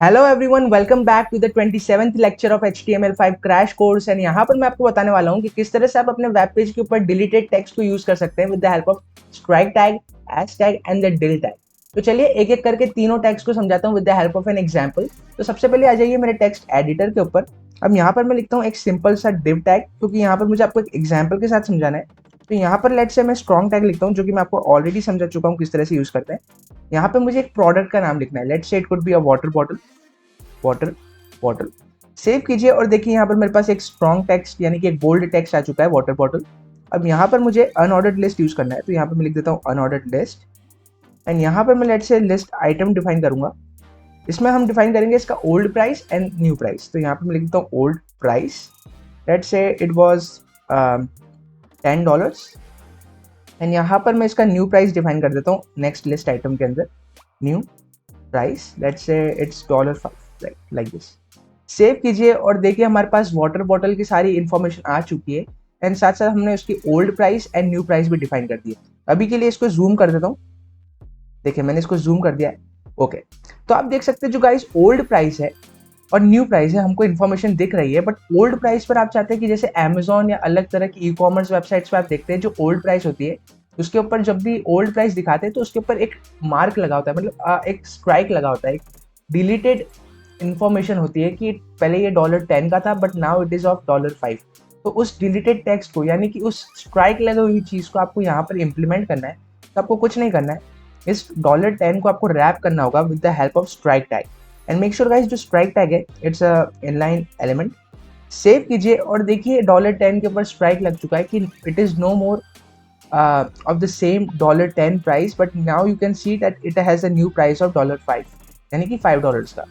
Hello everyone, welcome back to the 27th lecture of HTML5 crash course. And यहाँ पर मैं आपको बताने वाला हूँ कि किस तरह से आप अपने वेब पेज के ऊपर डिलीटेड टेक्स्ट को यूज कर सकते हैं with the help of strike tag, hash tag and the dill tag. तो चलिए एक एक करके तीनों टैग्स को समझाता हूँ with the help of an example. तो सबसे पहले आ जाइए मेरे टेक्स्ट एडिटर के ऊपर। अब यहाँ पर मैं लिखता हूँ एक सिंपल सा डिव टैग, क्योंकि यहाँ पर मुझे आपको एक एग्जाम्पल के साथ समझाना है। तो यहाँ पर लेट से मैं स्ट्रॉन्ग टैग लिखता हूँ, जो कि मैं आपको ऑलरेडी समझा चुका हूँ किस तरह से यूज करते हैं। यहाँ पे मुझे एक प्रोडक्ट का नाम लिखना है। लेट से it could be a water bottle, water bottle. Save कीजिए और देखिए यहाँ पर मेरे पास एक स्ट्रॉन्ग टेक्स्ट यानी कि एक बोल्ड टेक्स्ट आ चुका है, वाटर बॉटल। अब यहाँ पर मुझे अनऑर्डर्ड लिस्ट यूज करना है, तो यहाँ पर मैं लिख देता हूँ अनऑर्डर्ड लिस्ट। एंड यहाँ पर मैं लेट से लिस्ट आइटम डिफाइन करूंगा। इसमें हम डिफाइन करेंगे इसका old price and new price. तो यहाँ पर मैं लिख देता हूँ ओल्ड प्राइस। लेट से इट वॉज $10। एंड यहाँ पर मैं इसका न्यू प्राइस डिफाइन कर देता हूँ नेक्स्ट लिस्ट आइटम के अंदर, new price. Let's say it's $5, like this. Save कीजिए और देखिए हमारे पास वाटर बॉटल की सारी इंफॉर्मेशन आ चुकी है। एंड साथ साथ हमने उसकी old price and new price भी डिफाइन कर दी है। अभी के लिए इसको जूम कर देता हूँ। देखिए मैंने इसको जूम कर दिया है। ओके, तो आप देख सकते हैं जो गाइस ओल्ड प्राइस है और न्यू प्राइस है, हमको इन्फॉर्मेशन दिख रही है। बट ओल्ड प्राइस पर आप चाहते हैं कि जैसे अमेजोन या अलग तरह की ई कॉमर्स वेबसाइट्स पर आप देखते हैं जो ओल्ड प्राइस होती है, उसके ऊपर जब भी ओल्ड प्राइस दिखाते हैं तो उसके ऊपर एक मार्क लगा होता है, मतलब एक स्ट्राइक लगा होता है, एक डिलीटेड इंफॉर्मेशन होती है कि पहले ये $10 का था but now it is of $5। तो उस डिलीटेड टेक्स्ट को यानी कि उस स्ट्राइक लगी हुई चीज को आपको यहाँ पर इम्प्लीमेंट करना है। तो आपको कुछ नहीं करना है, इस $10 को आपको रैप करना होगा with the help of strike tag. And make sure guys जो स्ट्राइक टैग है it's a inline element. Save कीजिए और देखिए $10 के ऊपर स्ट्राइक लग चुका है कि it is no more of the same $10 price, but now you can see that it has a new price of $5, यानी कि $5 का।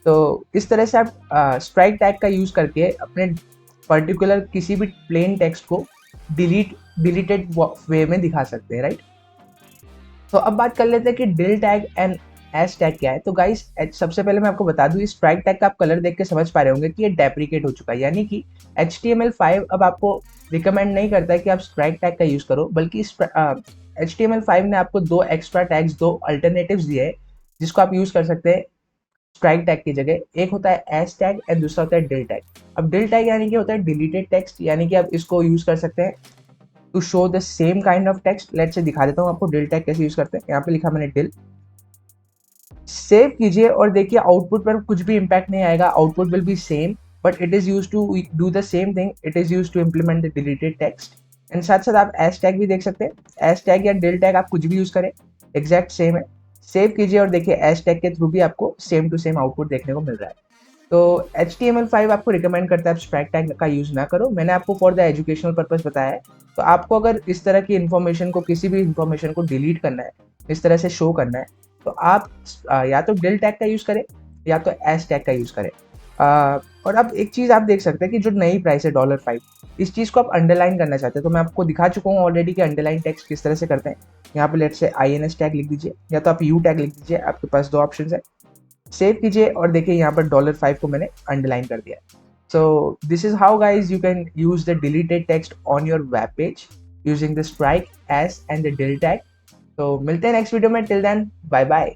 तो इस तरह से आप स्ट्राइक टैग का यूज करके अपने पर्टिकुलर किसी भी प्लेन टेक्स्ट को डिलीटेड वे में दिखा सकते हैं, राइट। तो अब बात कर लेते हैं कि del tag and hash tag क्या है। तो गाइस सबसे पहले मैं आपको बता दूं, स्ट्राइक टैग का आप कलर देख के समझ पा रहे होंगे कि ये डेप्रिकेट हो चुका है, यानी कि HTML5 अब आपको रिकमेंड नहीं करता है कि आप स्ट्राइक टैग का यूज करो, बल्कि HTML5 ने आपको दो एक्स्ट्रा टैग्स, दो अल्टरनेटिव्स दिए हैं जिसको आप यूज कर सकते हैं स्ट्राइक टैग की जगह। एक होता है हैश टैग एंड दूसरा होता है डिल टैग। अब डिल टैग यानी कि होता है डिलीटेड टेक्स्ट, यानी कि आप इसको यूज कर सकते हैं to show the same kind of text. लेट से दिखा देता हूँ आपको डिल टैग कैसे यूज करते हैं। यहाँ पे लिखा मैंने डिल। सेव कीजिए और देखिए आउटपुट पर कुछ भी इम्पैक्ट नहीं आएगा, output will be same, but it is use to do the same thing, it is use to implement the deleted text. And साथ साथ आप हैश टैग भी देख सकते हैं, हैश टैग या डिल टैग आप कुछ भी यूज करें, एग्जैक्ट सेम है। सेव कीजिए और देखिए हैश टैग के थ्रू भी आपको सेम टू सेम आउटपुट देखने को मिल रहा है। तो HTML5 आपको रिकमेंड करता है आप स्ट्राइक टैग का यूज ना करो, मैंने आपको फॉर द एजुकेशनल पर्पज बताया है। तो आपको अगर इस तरह की इन्फॉर्मेशन को, किसी भी इन्फॉर्मेशन को डिलीट करना है, इस तरह से शो करना है, तो आप या तो डिल टैग का यूज करें या तो हैश टैग का यूज करें। और अब एक चीज आप देख सकते हैं कि जो नई प्राइस है $5, इस चीज को आप अंडरलाइन करना चाहते हैं, तो मैं आपको दिखा चुका हूँ ऑलरेडी कि अंडरलाइन टेक्स्ट किस तरह से करते हैं। यहाँ पे लेट से INS टैग लिख दीजिए या तो आप U टैग लिख दीजिए, आपके पास दो ऑप्शन है। सेव कीजिए और देखिए यहाँ पर $5 को मैंने अंडरलाइन कर दिया। So this is how guys you can use the deleted text on your web page using the strike, hash and the dill tag. तो मिलते हैं नेक्स्ट वीडियो में, टिल देन बाय बाय।